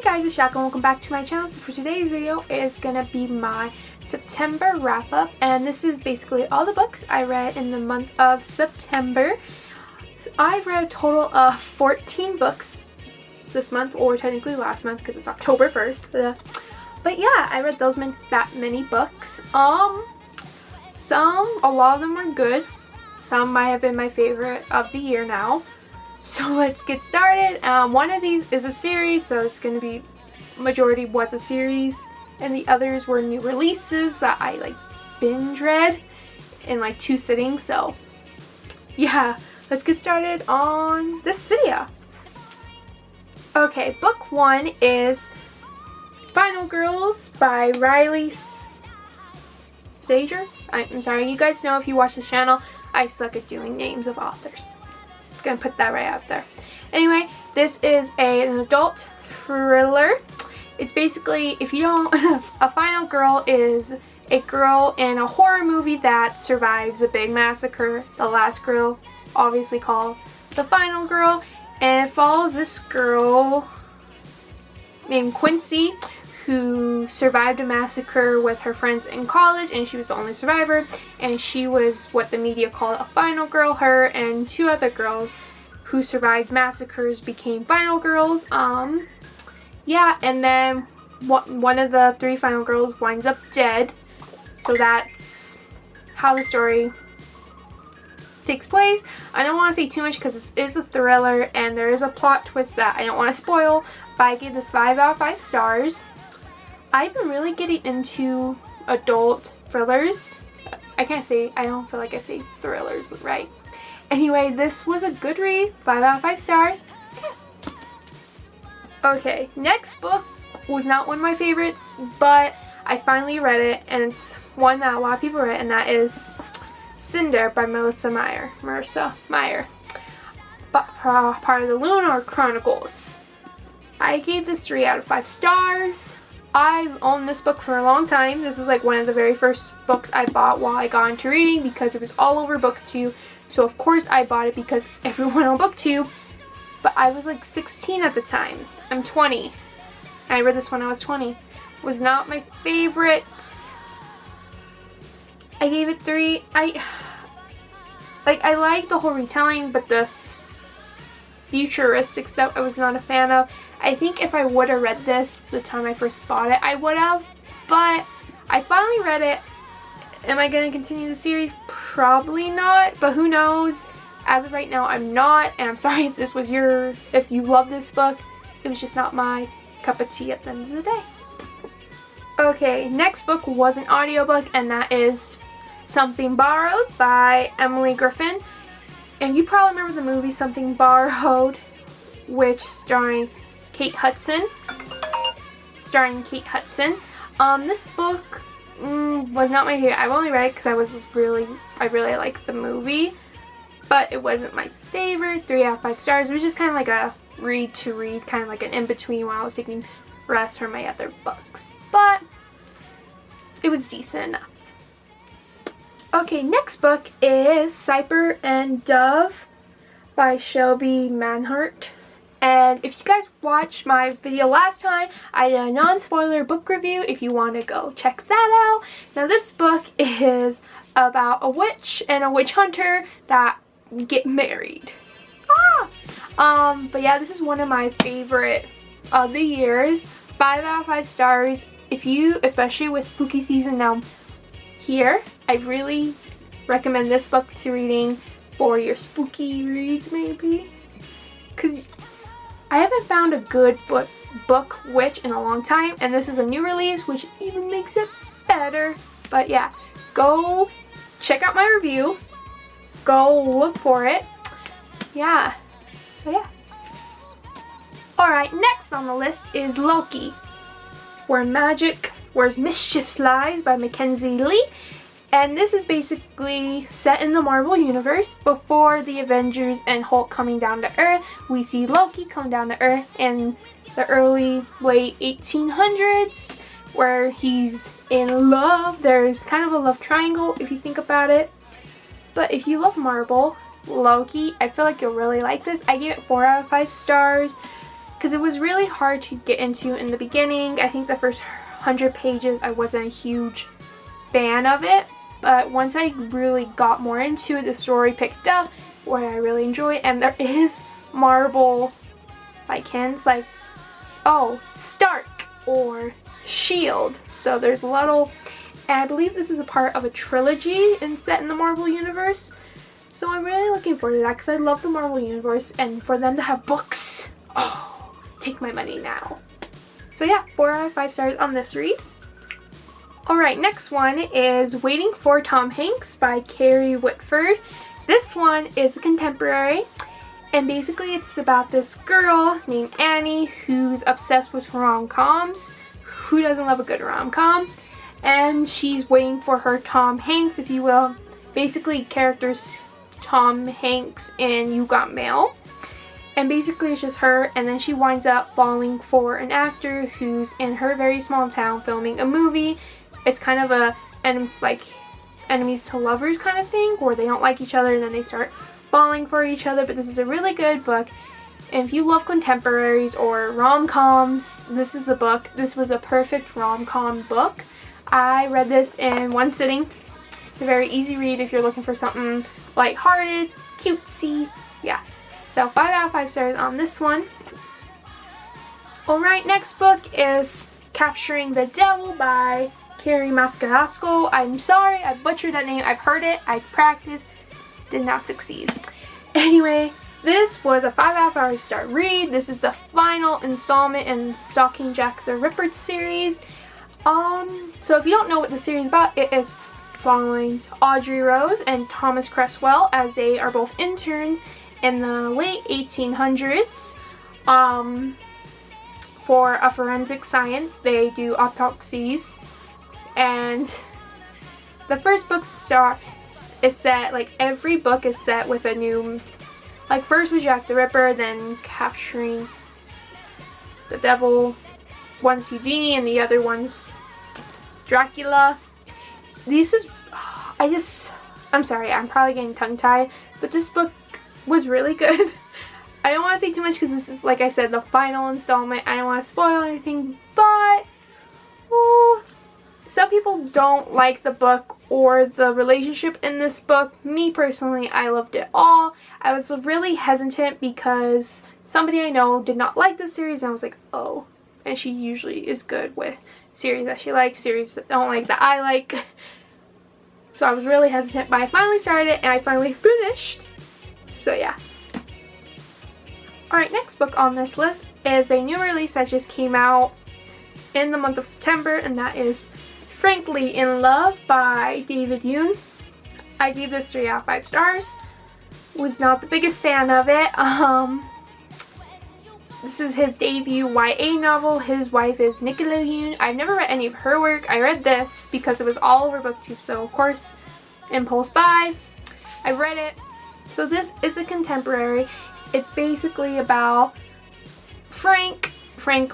Hey guys, it's Shaka and welcome back to my channel. So for today's video is gonna be my September wrap up, and this is basically all the books I read in the month of September. So I've read a total of 14 books this month, or technically last month because it's October 1st. But yeah, I read that many books. A lot of them were good. Some might have been my favorite of the year now. So let's get started. One of these is a series, so it's going to be, majority was a series, and the others were new releases that I binge read in 2 sittings. So yeah, let's get started on this video. Okay, book 1 is Final Girls by Riley Sager. I'm sorry, you guys know if you watch the channel, I suck at doing names of authors. Gonna put that right out there. Anyway, this is an adult thriller. It's basically, if you don't, a final girl is a girl in a horror movie that survives a big massacre. The last girl, obviously called the final girl, and it follows this girl named Quincy who survived a massacre with her friends in college, and she was the only survivor, and she was what the media called a final girl. Her and 2 other girls who survived massacres became final girls. Yeah, and then one of the 3 final girls winds up dead, so that's how the story takes place. I don't want to say too much because this is a thriller and there is a plot twist that I don't want to spoil, but I gave this 5 out of 5 stars. I've been really getting into adult thrillers. I don't feel like I say thrillers right. Anyway, this was a good read. 5 out of 5 stars. Okay, next book was not one of my favorites, but I finally read it, and it's one that a lot of people read, and that is Cinder by Marissa Meyer. But part of the Lunar Chronicles. I gave this 3 out of 5 stars. I've owned this book for a long time. This was one of the very first books I bought while I got into reading because it was all over BookTube. So of course I bought it because everyone on BookTube. But I was 16 at the time. I'm 20. And I read this when I was 20. Was not my favorite. I gave it 3. I like the whole retelling, but the futuristic stuff I was not a fan of. I think if I would have read this the time I first bought it, I would have, but I finally read it. Am I going to continue the series? Probably not, but who knows. As of right now, I'm not, and I'm sorry if you love this book. It was just not my cup of tea at the end of the day. Okay, next book was an audiobook, and that is Something Borrowed by Emily Griffin. And you probably remember the movie Something Borrowed, which starring Kate Hudson. This book was not my favorite. I've only read it because I really liked the movie, but it wasn't my favorite. 3 out of 5 stars. It was just kind of like a read, kind of like an in-between while I was taking rest from my other books, but it was decent enough. Okay, next book is Cyper and Dove by Shelby Manhart. And if you guys watched my video last time, I did a non-spoiler book review if you want to go check that out. Now this book is about a witch and a witch hunter that get married. But yeah, this is one of my favorite of the years. 5 out of 5 stars. If you, especially with spooky season now here, I really recommend this book to reading for your spooky reads maybe. Because I haven't found a good book witch in a long time, and this is a new release, which even makes it better. But yeah, go check out my review. Go look for it. Yeah. So yeah. Alright, next on the list is Loki, Where Mischief Lies by Mackenzie Lee. And this is basically set in the Marvel Universe before the Avengers and Hulk coming down to Earth. We see Loki come down to Earth in the late 1800s, where he's in love. There's kind of a love triangle if you think about it. But if you love Marvel, Loki, I feel like you'll really like this. I gave it 4 out of 5 stars. because it was really hard to get into in the beginning. I think the first 100 pages I wasn't a huge fan of it, but once I really got more into it, the story picked up where I really enjoy it. And there is marble like hints like, oh, Stark or Shield. So there's a little, and I believe this is a part of a trilogy and set in the Marvel Universe. So I'm really looking forward to that because I love the Marvel Universe, and for them to have books, oh, take my money now. So yeah, 4 out of 5 stars on this read. Alright, next one is Waiting for Tom Hanks by Carrie Whitford. This one is a contemporary, and basically it's about this girl named Annie who's obsessed with rom-coms. Who doesn't love a good rom-com? And she's waiting for her Tom Hanks, if you will. Basically, characters Tom Hanks in You Got Mail. And basically it's just her, and then she winds up falling for an actor who's in her very small town filming a movie. It's kind of a like enemies to lovers kind of thing, where they don't like each other and then they start falling for each other. But this is a really good book, and if you love contemporaries or rom-coms, this is a book. This was a perfect rom-com book. I read this in one sitting. It's a very easy read if you're looking for something lighthearted, cutesy, yeah. So 5 out of 5 stars on this one. Alright, next book is Capturing the Devil by Carrie Mascarasco. I'm sorry, I butchered that name. I've heard it, I practiced, did not succeed. Anyway, this was a 5 out of 5 star read. This is the final installment in Stalking Jack the Ripper series. So if you don't know what the series is about, it is following Audrey Rose and Thomas Cresswell as they are both interns in the late 1800s for a forensic science. They do autopsies, and the first book is set, like every book is set with a new, like first was Jack the Ripper, then Capturing the Devil, one's Houdini and the other one's Dracula. This is, I'm sorry, I'm probably getting tongue-tied, but this book was really good. I don't want to say too much because this is, like I said, the final installment. I don't want to spoil anything, but some people don't like the book or the relationship in this book. Me personally, I loved it all. I was really hesitant because somebody I know did not like this series, and I was like, oh, and she usually is good with series that she likes, series that don't like that I like. So I was really hesitant, but I finally started it and I finally finished. So yeah. Alright, next book on this list is a new release that just came out in the month of September, and that is Frankly in Love by David Yoon. I gave this 3 out of 5 stars. Was not the biggest fan of it. This is his debut YA novel. His wife is Nicola Yoon. I've never read any of her work. I read this because it was all over BookTube, so of course, impulse buy. I read it. So this is a contemporary. It's basically about Frank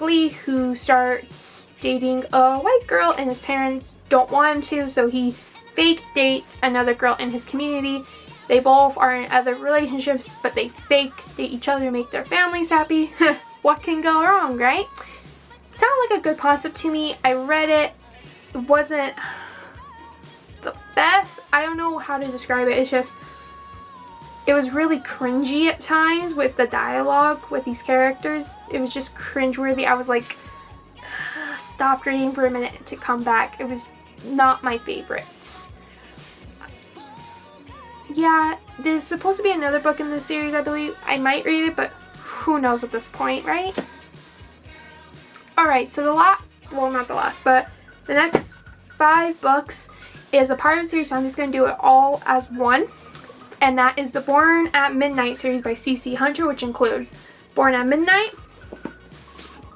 Lee, who starts dating a white girl and his parents don't want him to, so he fake dates another girl in his community. They both are in other relationships, but they fake date each other to make their families happy. What can go wrong, right? Sounded like a good concept to me. I read it. It wasn't the best. I don't know how to describe it. It's just, it was really cringy at times with the dialogue with these characters. It was just cringeworthy. I was like, stopped reading for a minute to come back. It was not my favorites. Yeah, there's supposed to be another book in this series, I believe. I might read it, but who knows at this point, right? Alright, so the last, well, not the last, but the next 5 books is a part of a series, so I'm just going to do it all as one. And that is the Born at Midnight series by C.C. Hunter, which includes Born at Midnight,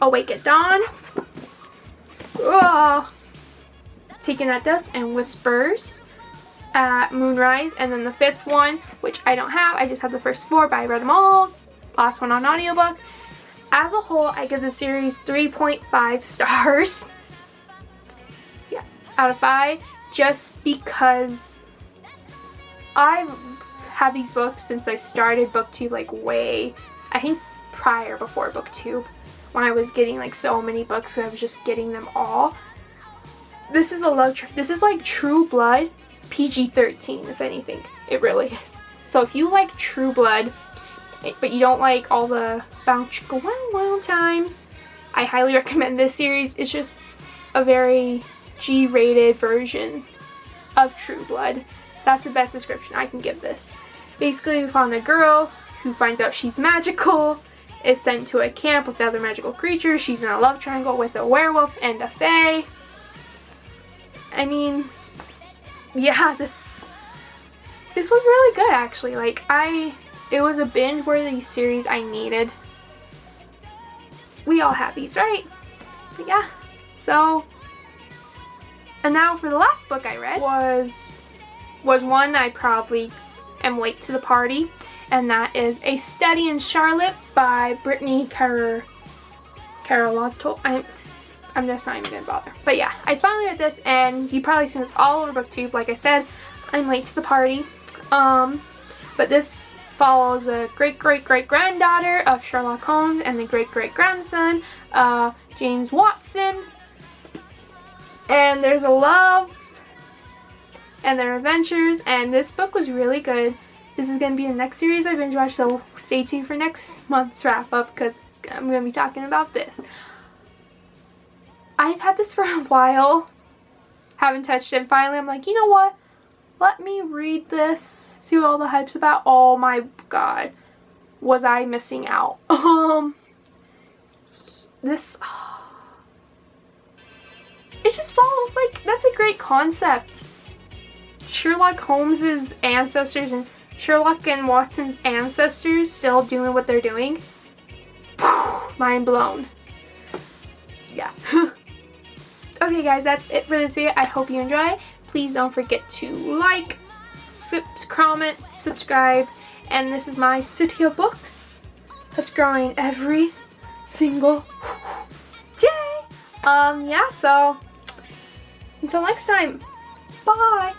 Awake at Dawn, Taking at Dusk, and Whispers at Moonrise. And then the 5th one, which I don't have, I just have the first 4, but I read them all. Last one on audiobook. As a whole, I give the series 3.5 stars. Yeah, out of 5, just because I've had these books since I started BookTube, like way, I think before BookTube. when I was getting like so many books, I was just getting them all. This is a love this is like True Blood PG-13, if anything. It really is. So if you like True Blood, but you don't like all the bounce go wow times, I highly recommend this series. It's just a very G-rated version of True Blood. That's the best description I can give this. Basically, we found a girl who finds out she's magical, is sent to a camp with other magical creatures. She's in a love triangle with a werewolf and a fae. I mean, yeah, this was really good actually. Like, it was a binge-worthy series I needed. We all have these, right? But yeah, so, and now for the last book I read was one I probably am late to the party, and that is A Study in Charlotte by Brittany Carolotto. I'm just not even gonna bother. But yeah, I finally read this, and you've probably seen this all over BookTube. Like I said, I'm late to the party. But this follows a great-great-great-granddaughter of Sherlock Holmes and the great-great-grandson of James Watson. And there's a love and their adventures, and this book was really good. This is going to be the next series I binge watch, so stay tuned for next month's wrap up because I'm going to be talking about this. I've had this for a while, haven't touched it, and finally I'm like, you know what? Let me read this, see what all the hype's about. Oh my god, was I missing out? This, it just follows, like, that's a great concept. Sherlock Holmes's ancestors and Sherlock and Watson's ancestors still doing what they're doing. Mind blown. Yeah. Okay guys, that's it for this video. I hope you enjoy. Please don't forget to like, comment, subscribe, and this is my City of Books that's growing every single day. Yeah, so until next time, bye.